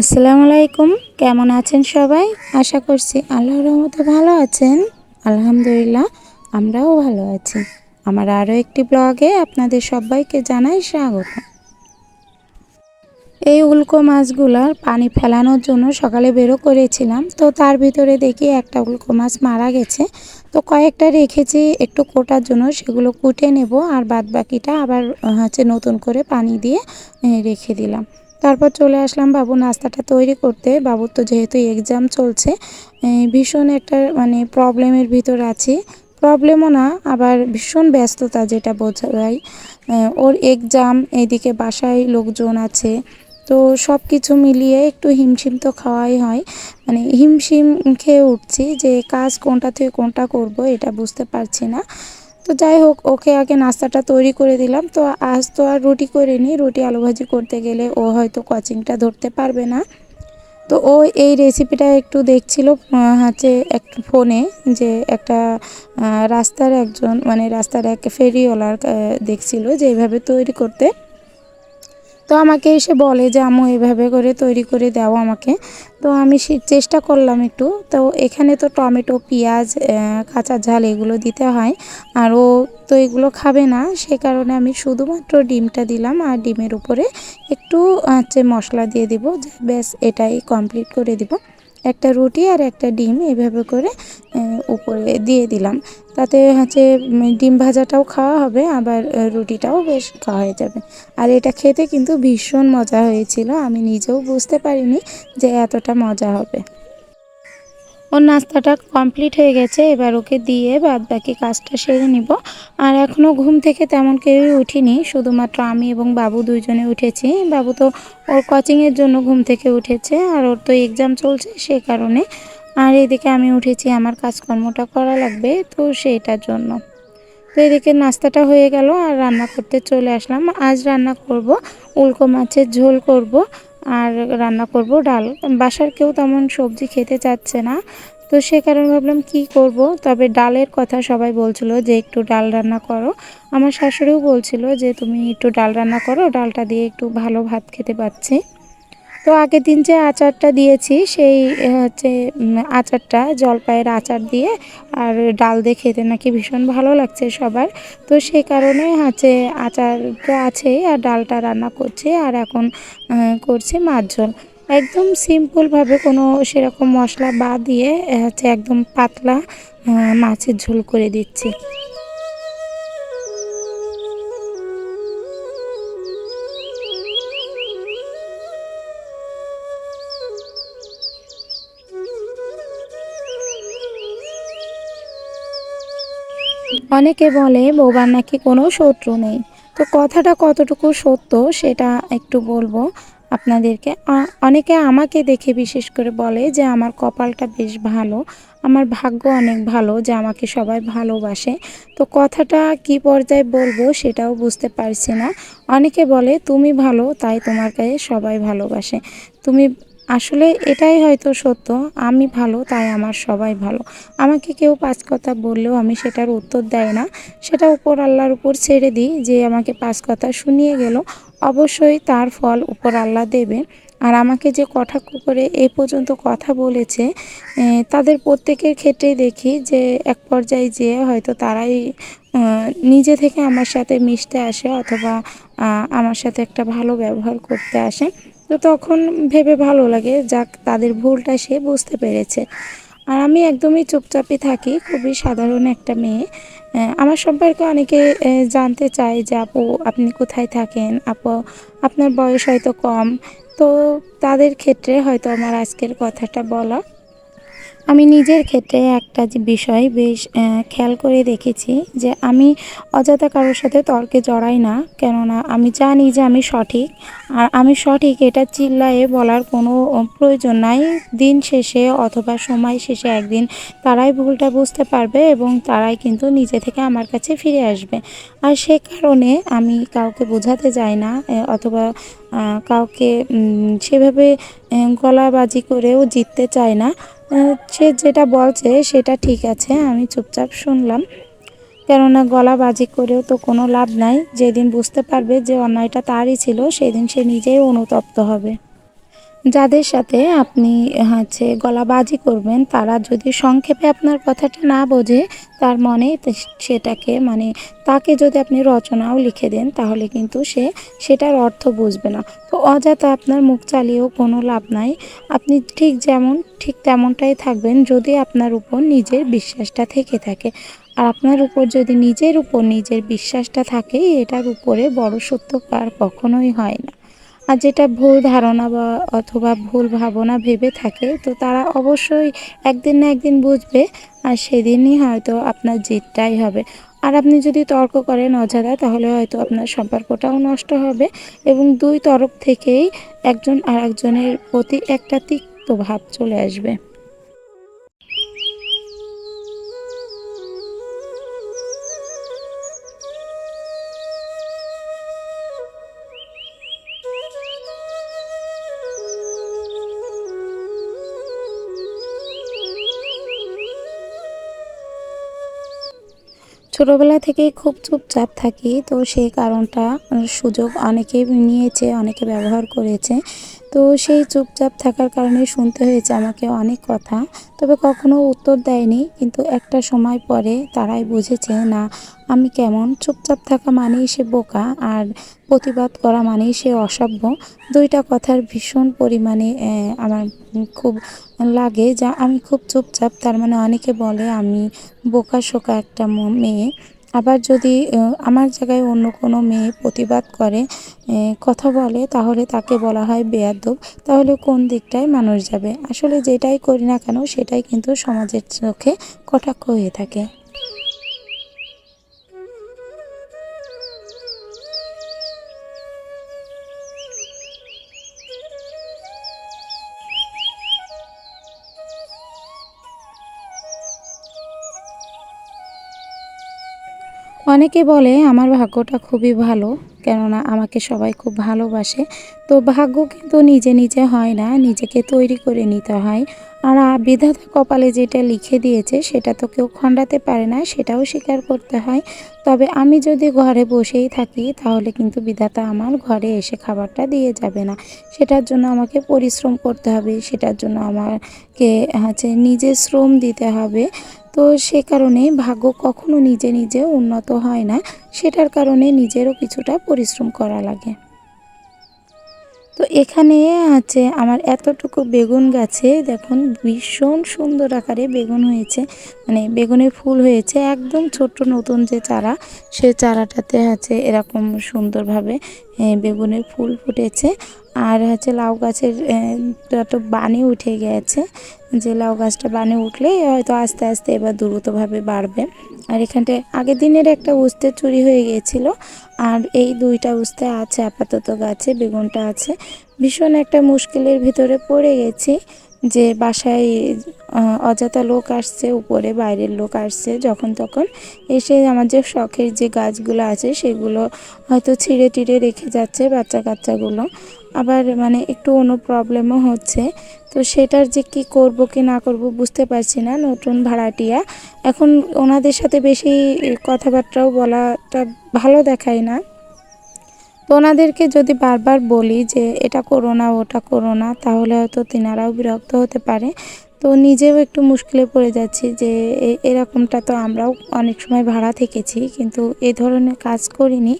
আসসালামু আলাইকুম। কেমন আছেন সবাই? আশা করছি আল্লাহর রহমতে ভালো আছেন। আলহামদুলিল্লাহ আমরাও ভালো আছি। আমার আরও একটি ব্লগে আপনাদের সবাইকে জানাই স্বাগত। এই উল্কো মাছগুলার পানি ফেলানোর জন্য সকালে বেরো করেছিলাম, তো তার ভিতরে দেখি একটা উল্কো মাছ মারা গেছে। তো কয়েকটা রেখেছি একটু কোটার জন্য, সেগুলো কুটে নেব আর বাদ বাকিটা আবার নতুন করে পানি দিয়ে রেখে দিলাম। তারপর চলে আসলাম বাবু নাস্তাটা তৈরি করতে। বাবুর তো যেহেতু এক্সাম চলছে, ভীষণ একটা প্রবলেমের ভিতর আছি। প্রবলেমও না, আবার ভীষণ ব্যস্ততা, যেটা বোঝা যায়। ওর এক্সাম, এইদিকে বাসায় লোকজন আছে, তো সব কিছু মিলিয়ে একটু হিমশিম তো খাওয়াই হয়। হিমশিম খেয়ে উঠছি যে কাজ কোনটা থেকে কোনটা করব এটা বুঝতে পারছি না। তো যাই হোক, ওকে আগে নাস্তাটা তৈরি করে দিলাম। তো আজ তো আর রুটি করিনি, রুটি আলু ভাজি করতে গেলে ও হয়তো কোচিংটা ধরতে পারবে না। তো ও এই রেসিপিটা একটু দেখছিল একটু ফোনে, যে একটা রাস্তার একজন রাস্তার এক ফেরিওয়ালার দেখছিল যে এইভাবে তৈরি করতে। তো আমাকে এসে বলে যে আম্মু এভাবে করে তৈরি করে দাও আমাকে। তো আমি চেষ্টা করলাম একটু। তো এখানে তো টমেটো, পেঁয়াজ, কাঁচা ঝাল এগুলো দিতে হয়, আর ও তো এগুলো খাবে না, সে কারণে আমি শুধুমাত্র ডিমটা দিলাম আর ডিমের উপরে একটু মশলা দিয়ে দিব, ব্যাস এটাই কমপ্লিট করে দিব। একটা রুটি আর একটা ডিম এভাবে করে উপরে দিয়ে দিলাম। তাতে ডিম ভাজাটাও খাওয়া হবে, আবার রুটিটাও বেশ খাওয়া হয়ে যাবে। আর এটা খেতে কিন্তু ভীষণ মজা হয়েছিল, আমি নিজেও বুঝতে পারিনি যে এতটা মজা হবে। ওর নাস্তাটা কমপ্লিট হয়ে গেছে, এবার ওকে দিয়ে বাদ বাকি কাজটা সেরে নিব। আর এখনও ঘুম থেকে তেমন কেউই উঠিনি, শুধুমাত্র আমি এবং বাবু দুইজনে উঠেছি। বাবু তো ওর কোচিংয়ের জন্য ঘুম থেকে উঠেছে, আর ওর তো এক্সাম চলছে সে কারণে। আর এদিকে আমি উঠেছি, আমার কাজকর্মটা করা লাগবে, তো সেইটার জন্য। তো এদিকে নাস্তাটা হয়ে গেল আর রান্না করতে চলে আসলাম। আজ রান্না করব উল্কো মাছের ঝোল করব, আর রান্না করব ডাল। বাসার কেউ তেমন সবজি খেতে চাচ্ছে না, তো সে কারণে ভাবলাম কি করব। তবে ডালের কথা সবাই বলছিল যে একটু ডাল রান্না করো। আমার শাশুড়িও বলছিল যে তুমি একটু ডাল রান্না করো, ডালটা দিয়ে একটু ভালো ভাত খেতে পাচ্ছি। তো আগের দিন যে আচারটা দিয়েছি সেই আচারটা, জলপাইয়ের আচার দিয়ে আর ডাল দিয়ে খেতে নাকি ভীষণ ভালো লাগছে সবার। তো সেই কারণে আচার তো আছেই, আর ডালটা রান্না করছি। আর এখন করছি মাছ ঝোল, একদম সিম্পলভাবে, কোনো সেরকম মশলা বাদ দিয়ে একদম পাতলা মাছের ঝোল করে দিচ্ছি। অনেকে বলে বৌভার নাকি কোনো শত্রু নেই, তো কথাটা কতটুকু সত্য সেটা একটু বলবো আপনাদেরকে। অনেকে আমাকে দেখে বিশেষ করে বলে যে আমার কপালটা বেশ ভালো, আমার ভাগ্য অনেক ভালো যে আমাকে সবাই ভালোবাসে। তো কথাটা কি পর্যায়ে বলবো সেটাও বুঝতে পারছি না। অনেকে বলে তুমি ভালো তাই তোমার কাছে সবাই ভালোবাসে। তুমি আসলে এটাই হয়তো সত্য, আমি ভালো তাই আমার সবাই ভালো। আমাকে কেউ পাঁচ কথা বললেও আমি সেটার উত্তর দেয় না, সেটা উপর আল্লাহর উপর ছেড়ে দিই। যে আমাকে পাঁচ কথা শুনিয়ে গেল, অবশ্যই তার ফল উপর আল্লাহ দেবে। আর আমাকে যে কটাক্ষ করে এ পর্যন্ত কথা বলেছে, তাদের প্রত্যেকের ক্ষেত্রেই দেখি যে এক পর্যায়ে যেয়ে হয়তো তারাই নিজে থেকে আমার সাথে মিশতে আসে, অথবা আমার সাথে একটা ভালো ব্যবহার করতে আসে। তো তখন ভেবে ভালো লাগে, যাক তাদের ভুলটা সে বুঝতে পেরেছে। আর আমি একদমই চুপচাপই থাকি, খুবই সাধারণ একটা মেয়ে। আমার সম্পর্কে অনেকে জানতে চায় যে আপু আপনি কোথায় থাকেন, আপু আপনার বয়স হয়তো কম। তো তাদের ক্ষেত্রে হয়তো আমার আজকের কথাটা বলা। আমি নিজের ক্ষেত্রে একটা যে বিষয় বেশ খেয়াল করে দেখেছি, যে আমি অযথা কারোর সাথে তর্কে জড়াই না, কেননা আমি জানি যে আমি সঠিক। আর আমি সঠিক এটা চিল্লায়ে বলার কোনো প্রয়োজন নাই। দিন শেষে অথবা সময় শেষে একদিন তারাই ভুলটা বুঝতে পারবে, এবং তারাই কিন্তু নিজে থেকে আমার কাছে ফিরে আসবে। আর সে কারণে আমি কাউকে বোঝাতে যাই না, অথবা কাউকে সেভাবে গলাবাজি করেও জিততে চাই না। সে যেটা বলছে সেটা ঠিক আছে, আমি চুপচাপ শুনলাম। কেননা গলাবাজি করেও তো কোনো লাভ নাই। যেদিন বুঝতে পারবে যে অন্যায়টা তারই ছিল, সেদিন সে নিজেই অনুতপ্ত হবে। যাদের সাথে আপনি গলাবাজি করবেন, তারা যদি সংক্ষেপে আপনার কথাটা না বোঝে, তার মনে সেটাকে তাকে যদি আপনি রচনাও লিখে দেন, তাহলে কিন্তু সে সেটার অর্থ বুঝবে না। তো অযথা আপনার মুখ চালিয়েও কোনো লাভ নাই। আপনি ঠিক তেমনটাই থাকবেন যদি আপনার উপর নিজের বিশ্বাসটা থেকে থাকে। আর আপনার উপর যদি নিজের উপর নিজের বিশ্বাসটা থাকে, এটার উপরে বড় সত্য আর কখনোই হয় না। আর যেটা ভুল ধারণা বা অথবা ভুল ভাবনা ভেবে থাকে, তো তারা অবশ্যই একদিন না একদিন বুঝবে, আর সেদিনই হয়তো আপনার জিতটাই হবে। আর আপনি যদি তর্ক করেন অযথা, তাহলে হয়তো আপনার সম্পর্কটাও নষ্ট হবে এবং দুই তরফ থেকেই একজন আর একজনের প্রতি একটা তিক্ত ভাব চলে আসবে। ছোটোবেলা থেকেই খুব চুপচাপ থাকি, তো সেই কারণটা সুযোগ অনেকেই নিয়েছে, অনেকে ব্যবহার করেছে। তো সেই চুপচাপ থাকার কারণে শুনতে হয়েছে আমাকে অনেক কথা, তবে কখনো উত্তর দেয়নি। কিন্তু একটা সময় পরে তারাই বুঝেছে, না, আমি কেমন। চুপচাপ থাকা মানেই সে বোকা, আর প্রতিবাদ করা মানেই সে অসভ্য। দুইটা কথার ভীষণ পরিমাণে আমার খুব লাগে, যা আমি খুব চুপচাপ, তার মানে অনেকে বলে আমি বোকাশোকা একটা মেয়ে। আবার যদি আমার জায়গায় অন্য কোনো মেয়ে প্রতিবাদ করে, কথা বলে, তাহলে তাকে বলা হয় বেয়াদব। তাহলে কোন দিকটায় মানুষ যাবে? আসলে যেটাই করি না কেন, সেটাই কিন্তু সমাজের চোখে কটাক্ষ হয়ে থাকে। অনেকে বলে আমার ভাগ্যটা খুবই ভালো, কেননা আমাকে সবাই খুব ভালোবাসে। তো ভাগ্য কিন্তু নিজে নিজে হয় না, নিজেকে তৈরি করে নিতে হয়। আর বিধাতা কপালে যেটা লিখে দিয়েছে, সেটা তো কেউ খণ্ডাতে পারে না, সেটাও স্বীকার করতে হয়। তবে আমি যদি ঘরে বসেই থাকি, তাহলে কিন্তু বিধাতা আমার ঘরে এসে খাবারটা দিয়ে যাবে না। সেটার জন্য আমাকে পরিশ্রম করতে হবে, সেটার জন্য আমাকে নিজে শ্রম দিতে হবে। তো সে কারণে ভাগ্য কখনো নিজে নিজে উন্নত হয় না, সেটার কারণে নিজেরও কিছুটা পরিশ্রম করা লাগে। তো এখানে আমার এতটুকু বেগুন গাছে দেখুন ভীষণ সুন্দর আকারে বেগুন হয়েছে, বেগুনের ফুল হয়েছে। একদম ছোট্ট নতুন যে চারা, সে চারাটাতে এরকম সুন্দরভাবে বেগুনের ফুল ফুটেছে। আর লাউ গাছের তো বানে উঠে গেছে, যে লাউ গাছটা বানে উঠলে হয়তো আস্তে আস্তে এবার দ্রুতভাবে বাড়বে। আর এখানটায় আগের দিনের একটা উস্তে চুরি হয়ে গিয়েছিল, আর এই দুইটা উস্তে আছে আপাতত গাছে, বেগুনটা আছে। ভীষণ একটা মুশকিলের ভিতরে পড়ে গেছি, যে বাসায় অযথা লোক আসছে, উপরে বাইরের লোক আসছে যখন তখন এসে আমার যে শখের যে গাছগুলো আছে সেগুলো হয়তো ছিঁড়ে টিড়ে রেখে যাচ্ছে বাচ্চা কাচ্চাগুলো। আবার একটু অন্য প্রবলেমও হচ্ছে। তো সেটার যে কি করব কি না করব বুঝতে পারছি না। নতুন ভাড়াটিয়া, এখন ওনাদের সাথে বেশি কথাবার্তাও বলাটা ভালো দেখায় না। তো ওনাদেরকে যদি বারবার বলি যে এটা করো না ওটা করো না, তাহলে হয়তো তিনারাও বিরক্ত হতে পারে। তো নিজেও একটু মুশকিলে পড়ে যাচ্ছি, যে এরকমটা তো আমরাও অনেক সময় ভাড়া থেকেছি, কিন্তু এই ধরনের কাজ করিনি।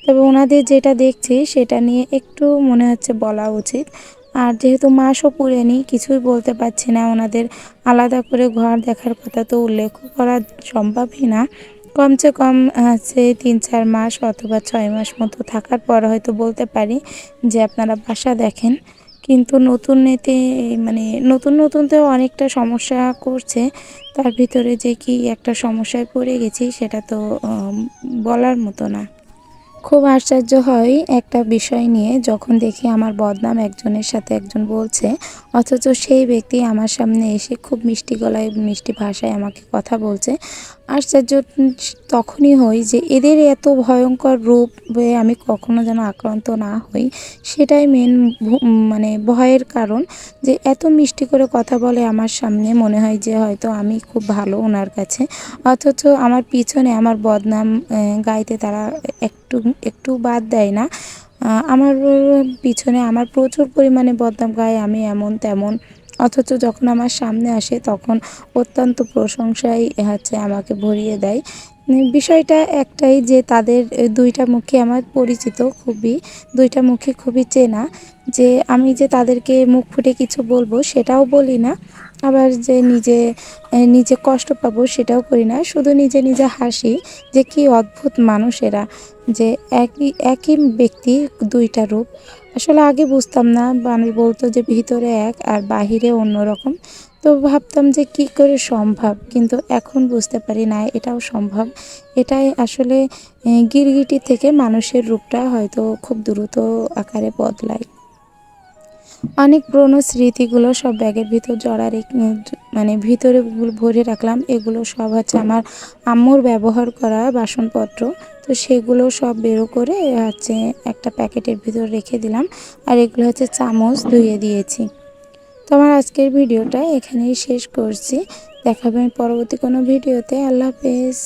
তবে ওনাদের যেটা দেখছি সেটা নিয়ে একটু মনে হচ্ছে বলা উচিত। আর যেহেতু মাসও পুরেনি, কিছুই বলতে পারছি না। ওনাদের আলাদা করে ঘর দেখার কথা তো উল্লেখ করা সম্ভবই না। কমসে কম 3-4 মাস অথবা 6 মাস মতো থাকার পর হয়তো বলতে পারি যে আপনারা বাসা দেখেন। কিন্তু নতুন এতে নতুন নতুনতেও অনেকটা সমস্যা করছে। তার ভিতরে যে কি একটা সমস্যায় পড়ে গেছি, সেটা তো বলার মতো না। খুব আশ্চর্য হয় একটা বিষয় নিয়ে, যখন দেখি আমার বদনাম একজনের সাথে একজন বলছে, অথচ সেই ব্যক্তি আমার সামনে এসে খুব মিষ্টি গলায় মিষ্টি ভাষায় আমাকে কথা বলছে। আশ্চর্য তখনই হই যে এদের এত ভয়ঙ্কর রূপে আমি কখনো যেন আক্রান্ত না হই, সেটাই মেন ভয়ের কারণ। যে এত মিষ্টি করে কথা বলে আমার সামনে, মনে হয় যে হয়তো আমি খুব ভালো ওনার কাছে, অথচ আমার পিছনে আমার বদনাম গাইতে তারা একটু একটু বাদ দেয় না। আমার পিছনে আমার প্রচুর পরিমাণে বদনাম গায়, আমি এমন তেমন, অথচ যখন আমার সামনে আসে তখন অত্যন্ত প্রশংসায় আমাকে ভরিয়ে দেয়। বিষয়টা একটাই যে তাদের দুইটা মুখে আমার পরিচিত, খুবই দুইটা মুখে খুবই চেনা, যে আমি যে তাদেরকে মুখ ফুটে কিছু বলবো সেটাও বলি না, আবার যে নিজে কষ্ট পাবো সেটাও করি না, শুধু নিজে নিজে হাসি যে কি অদ্ভুত মানুষ এরা, যে একই একই ব্যক্তি দুইটা রূপ। আসলে আগে বুঝতাম না, মানুষ বলতো যে ভিতরে এক আর বাহিরে অন্যরকম, তো ভাবতাম যে কি করে সম্ভব, কিন্তু এখন বুঝতে পারি না এটাও সম্ভব। এটাই আসলে গিরগিটি থেকে মানুষের রূপটা হয়তো খুব দ্রুত আকারে বদলায়। অনেক পুরনো স্মৃতিগুলো সব ব্যাগের ভিতর মানে ভিতরে ভরে রাখলাম। এগুলো সব আমার আম্মুর ব্যবহার করা বাসনপত্র, তো সেগুলো সব বেরো করে একটা প্যাকেটের ভিতর রেখে দিলাম। আর এগুলো চামচ ধুয়ে দিয়েছি। তো আমার আজকের ভিডিওটা এখানেই শেষ করছি। দেখাবেন পরবর্তী কোনো ভিডিওতে। আল্লাহ হাফেজ।